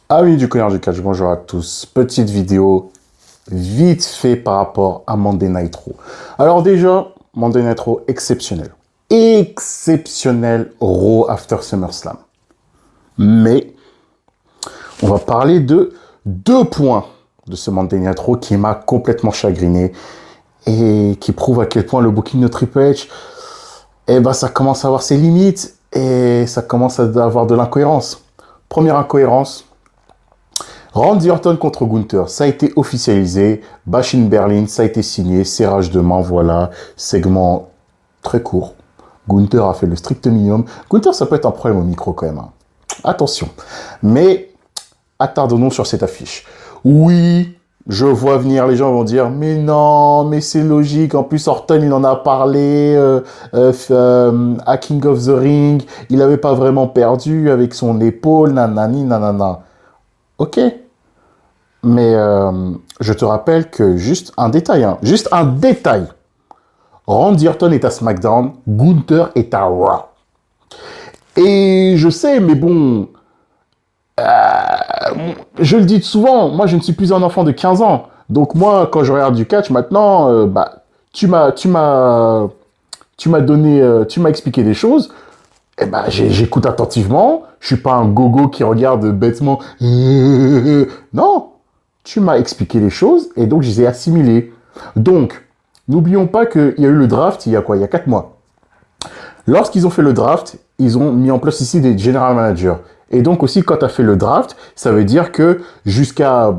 Amis du Connard du Catch, bonjour à tous. Petite vidéo vite fait par rapport à Monday Nitro. Alors déjà, Monday Nitro exceptionnel. Exceptionnel Raw After SummerSlam. Mais on va parler de 2 points de ce Monday Nitro qui m'a complètement chagriné et qui prouve à quel point le booking de Triple H, ça commence à avoir ses limites et ça commence à avoir de l'incohérence. Première incohérence, Randy Orton contre Gunther, ça a été officialisé. Bash in Berlin, ça a été signé. Serrage de main, voilà. Segment très court. Gunther a fait le strict minimum. Gunther, ça peut être un problème au micro quand même, hein. Attention. Mais attardons-nous sur cette affiche. Oui, je vois venir, les gens vont dire, mais non, mais c'est logique. En plus, Orton, il en a parlé à King of the Ring. Il n'avait pas vraiment perdu avec son épaule, nanani, nanana. Ok. Mais je te rappelle que juste un détail, juste un détail. Randy Orton est à SmackDown, Gunther est à Raw. Et je sais, mais bon, je le dis souvent, moi je ne suis plus un enfant de 15 ans. Donc moi, quand je regarde du catch maintenant, tu m'as, tu m'as, tu m'as donné, tu m'as expliqué des choses. J'écoute attentivement. Je suis pas un gogo qui regarde bêtement. Non, tu m'as expliqué les choses et donc je les ai assimilées. Donc, n'oublions pas qu'il y a eu le draft il y a quoi? Il y a 4 mois. Lorsqu'ils ont fait le draft, ils ont mis en place ici des general managers. Et donc aussi, quand tu as fait le draft, ça veut dire que jusqu'à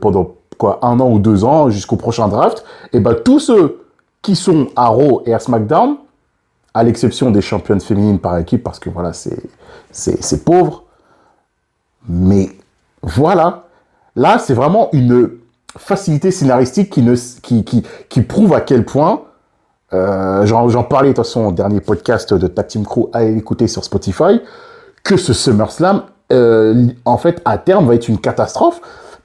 pendant quoi, 1 an ou 2 ans, jusqu'au prochain draft, tous ceux qui sont à Raw et à SmackDown, à l'exception des championnes féminines par équipe, parce que voilà, c'est pauvre. Mais voilà, là, c'est vraiment une facilité scénaristique qui prouve à quel point, j'en parlais de toute façon au dernier podcast de Tag Team Crew, à écouter sur Spotify, que ce SummerSlam, en fait, à terme, va être une catastrophe.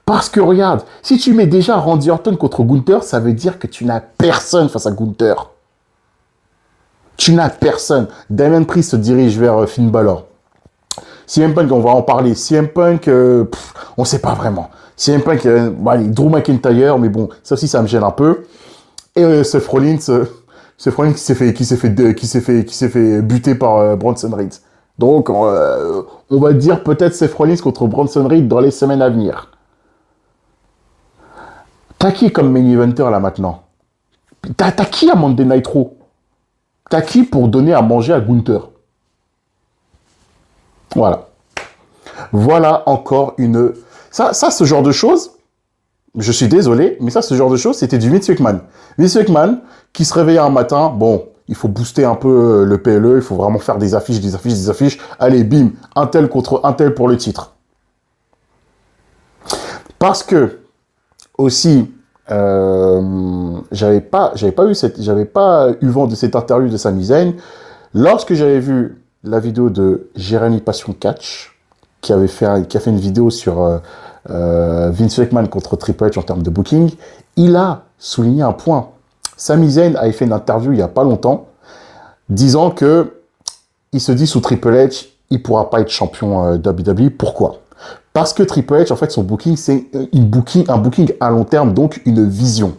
Parce que regarde, si tu mets déjà Randy Orton contre Gunther, ça veut dire que tu n'as personne face à Gunther. Tu n'as personne. Damien Priest se dirige vers Finn Balor. CM Punk, on va en parler. CM Punk, on ne sait pas vraiment. CM Punk, Drew McIntyre, mais bon, ça aussi, ça me gêne un peu. Et Seth Rollins qui s'est fait buter par Bronson Reed. Donc, on va dire peut-être Seth Rollins contre Bronson Reed dans les semaines à venir. T'as qui comme main eventer là maintenant? T'as qui à Monday Nitro? T'as qui pour donner à manger à Gunther? Voilà. Voilà encore une... Ça, ce genre de choses, je suis désolé, mais ça, ce genre de choses, c'était du Vince McMahon. Vince McMahon, qui se réveillait un matin, bon, il faut booster un peu le PLE, il faut vraiment faire des affiches. Allez, bim, un tel contre un tel pour le titre. Parce que, aussi, j'avais pas eu vent de cette interview de Sami Zayn. Lorsque j'avais vu la vidéo de Jérémy Passion Catch, qui a fait une vidéo sur Vince McMahon contre Triple H en termes de booking, il a souligné un point. Sami Zayn avait fait une interview il y a pas longtemps, disant que il se dit sous Triple H, il pourra pas être champion WWE. Pourquoi? Parce que Triple H, en fait, son booking, c'est un booking à long terme, donc une vision.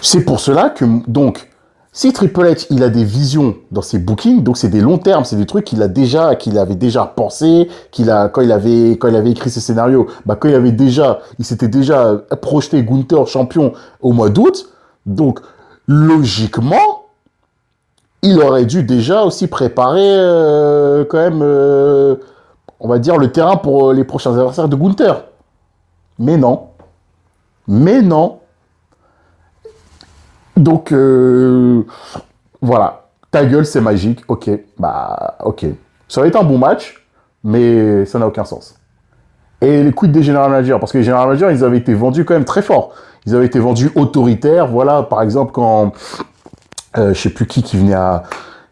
C'est pour cela que, donc, si Triple H, il a des visions dans ses bookings, donc c'est des longs termes, c'est des trucs qu'il avait déjà pensé, quand il avait écrit ses scénarios, il s'était déjà projeté Gunther champion au mois d'août, donc, logiquement, il aurait dû déjà aussi préparer, quand même, on va dire, le terrain pour les prochains adversaires de Gunther. Mais non. Mais non. Donc, voilà. Ta gueule, c'est magique. Ok. Ok. Ça va être un bon match, mais ça n'a aucun sens. Et les quid des General Managers, parce que les General Managers, ils avaient été vendus quand même très fort. Ils avaient été vendus autoritaires. Voilà, par exemple, quand... je sais plus qui venait à...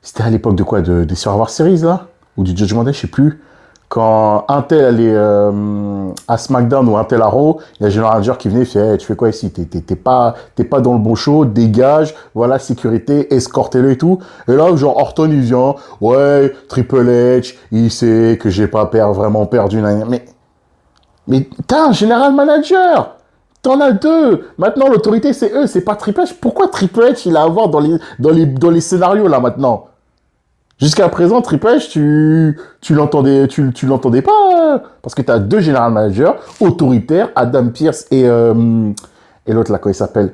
C'était à l'époque de quoi? Des Survivor Series, là? Ou du Judgment Day, je sais plus. quand un tel allait à SmackDown ou un tel à Raw, il y a le General Manager qui venait et fait hey, tu fais quoi ici? T'es pas dans le bon show, dégage, voilà, sécurité, escortez-le et tout. Et là, genre, Orton, il vient, ouais, Triple H, il sait que j'ai pas vraiment perdu. Mais t'as un General Manager! T'en as deux! Maintenant, l'autorité, c'est eux, c'est pas Triple H. Pourquoi Triple H, il a à voir dans les scénarios, là, maintenant? Jusqu'à présent, Triple H, tu l'entendais pas, parce que tu as deux general managers autoritaires, Adam Pearce et l'autre là, quoi il s'appelle,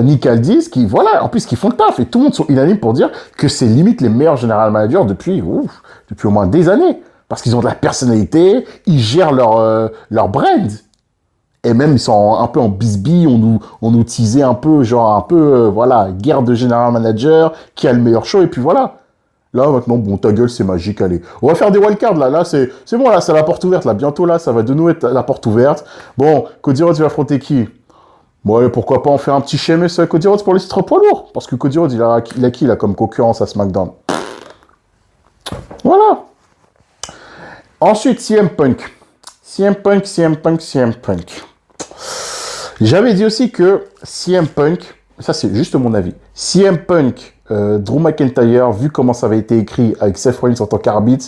Nick Aldis, qui, voilà, en plus, qui font le taf, et tout le monde sont unanimes pour dire que c'est limite les meilleurs general managers depuis au moins des années, parce qu'ils ont de la personnalité, ils gèrent leur brand, et même ils sont un peu en bisbille, on nous teasait un peu, genre un peu, voilà, guerre de general manager, qui a le meilleur show, et puis voilà. Là, maintenant, bon, ta gueule, c'est magique, allez. On va faire des wildcards, là. Là, c'est bon, là, c'est la porte ouverte, là. Bientôt, là, ça va de nouveau être la porte ouverte. Bon, Cody Rhodes, il va affronter qui? Bon, allez, pourquoi pas en faire un petit Sheamus avec Cody Rhodes pour les titres poids lourds? Parce que Cody Rhodes, il a qui, là, comme concurrence à SmackDown? Voilà. Ensuite, CM Punk. CM Punk. J'avais dit aussi que CM Punk, ça c'est juste mon avis, CM Punk, Drew McIntyre, vu comment ça avait été écrit avec Seth Rollins en tant qu'arbitre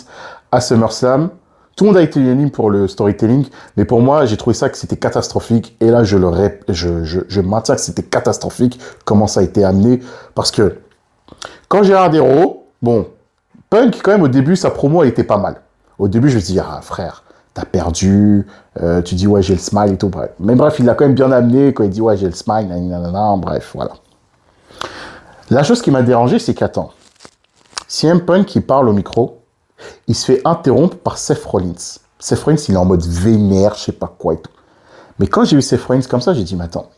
à SummerSlam, tout le monde a été unanime pour le storytelling, mais pour moi, j'ai trouvé ça que c'était catastrophique, et là, je maintiens que c'était catastrophique comment ça a été amené, parce que quand j'ai regardé Raw, bon, Punk, quand même, au début, sa promo, elle était pas mal. Au début, je me dis, ah, frère, t'as perdu, tu dis, ouais, j'ai le smile et tout, bref. Mais bref, il l'a quand même bien amené, quand il dit, ouais, j'ai le smile, nanana, bref, voilà. La chose qui m'a dérangé, c'est qu'attends, CM Punk qui parle au micro, il se fait interrompre par Seth Rollins. Seth Rollins, il est en mode vénère, je sais pas quoi et tout. Mais quand j'ai vu Seth Rollins comme ça, j'ai dit, mais attends,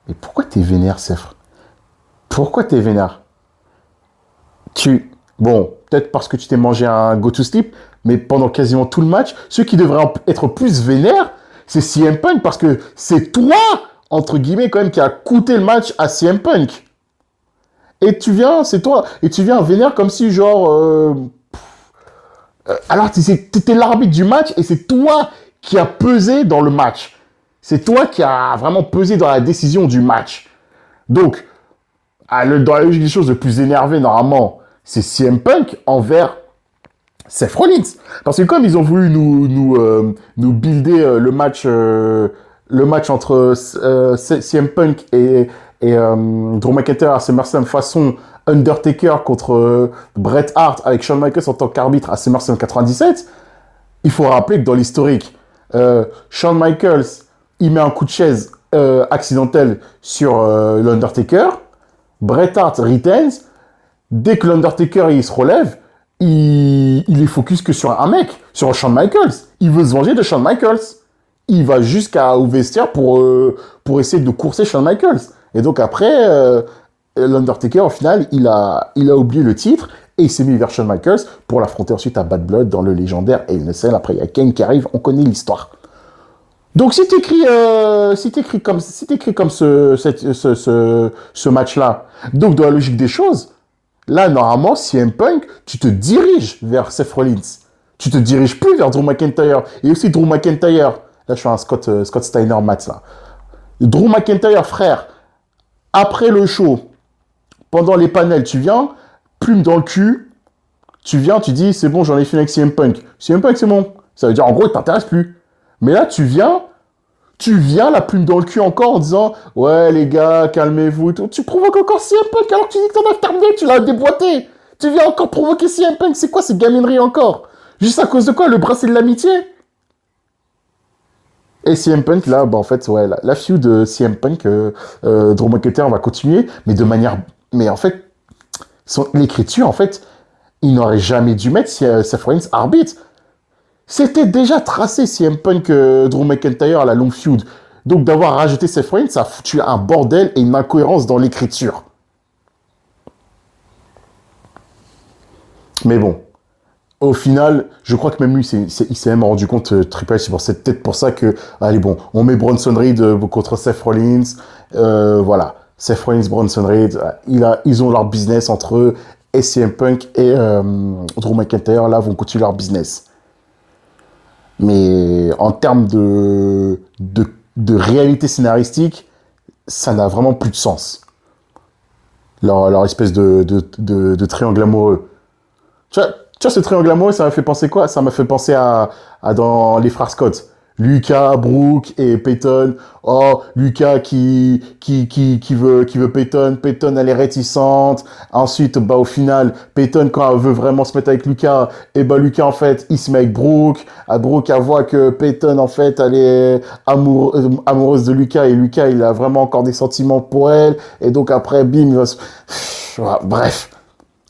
mais pourquoi t'es vénère, Seth? Pourquoi t'es vénère? Bon, peut-être parce que tu t'es mangé un go-to-sleep, mais pendant quasiment tout le match, ceux qui devraient être plus vénères, c'est CM Punk, parce que c'est toi, entre guillemets, quand même, qui a coûté le match à CM Punk. Et c'est toi, et tu viens vénère comme si, genre, alors t'étais l'arbitre du match, et c'est toi qui a pesé dans le match. C'est toi qui a vraiment pesé dans la décision du match. Donc, dans la logique des choses, le plus énervé, normalement, c'est CM Punk envers Seth Rollins. Parce que comme ils ont voulu nous builder le match entre CM Punk et Drew McIntyre à SummerSlam façon Undertaker contre Bret Hart avec Shawn Michaels en tant qu'arbitre à SummerSlam 97, il faut rappeler que dans l'historique, Shawn Michaels, il met un coup de chaise accidentel sur l'Undertaker, Bret Hart retains, dès que l'Undertaker il se relève, il est focus que sur un mec, sur Shawn Michaels. Il veut se venger de Shawn Michaels. Il va au vestiaire pour essayer de courser Shawn Michaels. Et donc après, l'Undertaker, au final, il a oublié le titre et il s'est mis vers Shawn Michaels pour l'affronter ensuite à Bad Blood dans le légendaire Hell in a Cell. Après, il y a Kane qui arrive, on connaît l'histoire. Donc si t'écris comme ce match-là, donc dans la logique des choses, là, normalement, CM Punk, tu te diriges vers Seth Rollins. Tu te diriges plus vers Drew McIntyre. Et aussi Drew McIntyre. Là, je suis un Scott Steiner Matz, là. Drew McIntyre, frère, après le show, pendant les panels, tu viens, plume dans le cul, tu viens, tu dis, c'est bon, j'en ai fini avec CM Punk. CM Punk, c'est bon. Ça veut dire, en gros, il t'intéresse plus. Mais là, tu viens, la plume dans le cul encore en disant ouais les gars calmez-vous et tout. Tu provoques encore CM Punk alors que tu dis que t'en as terminé, tu l'as déboîté. Tu viens encore provoquer CM Punk, c'est quoi ces gamineries encore? Juste à cause de quoi? Le bracelet de l'amitié? Et CM Punk là, bah en fait ouais, la feud de CM Punk, Drew McIntyre va continuer, mais de manière, mais en fait l'écriture en fait, il n'aurait jamais dû mettre Seth Rollins arbitre. C'était déjà tracé CM Punk Drew McIntyre à la longue feud. Donc d'avoir rajouté Seth Rollins, ça a foutu un bordel et une incohérence dans l'écriture. Mais bon, au final, je crois que même lui, il s'est même rendu compte, Triple H, c'est peut-être pour ça que, allez bon, on met Bronson Reed contre Seth Rollins, voilà, Seth Rollins, Bronson Reed, ils ont leur business entre eux, et CM Punk et Drew McIntyre, là, vont continuer leur business. Mais en termes de réalité scénaristique, ça n'a vraiment plus de sens. Leur espèce de triangle amoureux. Tu vois, ce triangle amoureux, ça m'a fait penser quoi? Ça m'a fait penser à dans Les Frères Scott. Lucas, Brooke et Peyton. Oh, Lucas qui veut Peyton. Peyton, elle est réticente. Ensuite, bah, au final, Peyton, quand elle veut vraiment se mettre avec Lucas, et bah, Lucas, en fait, il se met avec Brooke. Brooke, elle voit que Peyton, en fait, elle est amoureuse de Lucas et Lucas, il a vraiment encore des sentiments pour elle. Et donc, après, bim, il va se... Voilà, bref.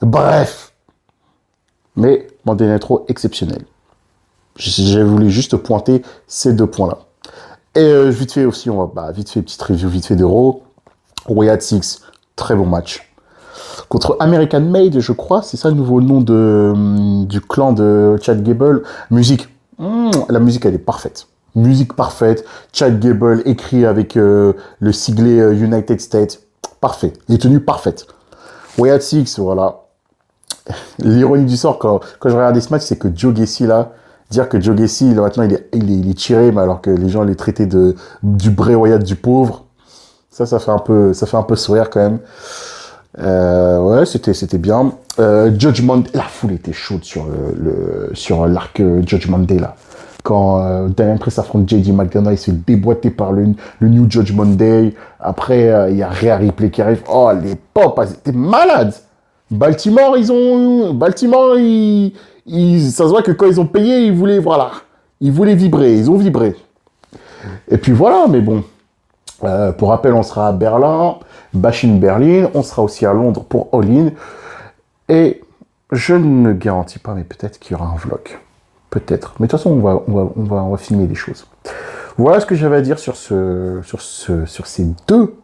Bref. Mais Monday Nitro exceptionnel. J'ai voulu juste pointer ces deux points-là. Et vite fait aussi, vite fait, petite review vite fait d'Euro. Wyatt Six, très bon match. Contre American Made, je crois, c'est ça le nouveau nom du clan de Chad Gable. Musique, la musique elle est parfaite. Musique parfaite. Chad Gable écrit avec le siglet United States. Parfait. Les tenues parfaites. Wyatt Six, voilà. L'ironie du sort, quand je regardais ce match, c'est que Joe Gacy, là, dire que Joe Gacy, là, maintenant, il est tiré, mais alors que les gens les traitaient du Bray Wyatt du pauvre. Ça fait un peu sourire, quand même. Ouais, c'était bien. Judgment Day, la foule était chaude sur l'arc Judgment Day, là. Quand Damian Priest affronte JD McDonough, il se fait déboîter par le New Judgment Day. Après, il y a Rhea Ripley qui arrive. Oh, les pop, elles étaient malades. Baltimore, ça se voit que quand ils ont payé, ils voulaient vibrer, ils ont vibré. Et puis voilà, mais bon, pour rappel, on sera à Berlin, Bash in Berlin, on sera aussi à Londres pour All In, et je ne garantis pas, mais peut-être qu'il y aura un vlog, peut-être. Mais de toute façon, on va filmer des choses. Voilà ce que j'avais à dire sur ces deux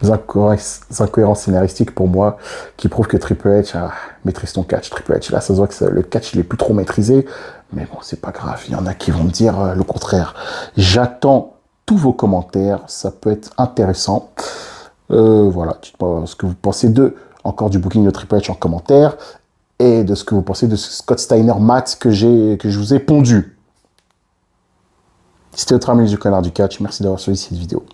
incohérences scénaristiques pour moi qui prouvent que Triple H maîtrise ton catch. Triple H, là, ça se voit que le catch, il est plus trop maîtrisé. Mais bon, c'est pas grave. Il y en a qui vont me dire le contraire. J'attends tous vos commentaires. Ça peut être intéressant. Voilà. Dites-moi ce que vous pensez encore du booking de Triple H en commentaire et de ce que vous pensez de ce Scott Steiner Matt que je vous ai pondu. C'était votre ami du canard du catch. Merci d'avoir suivi cette vidéo.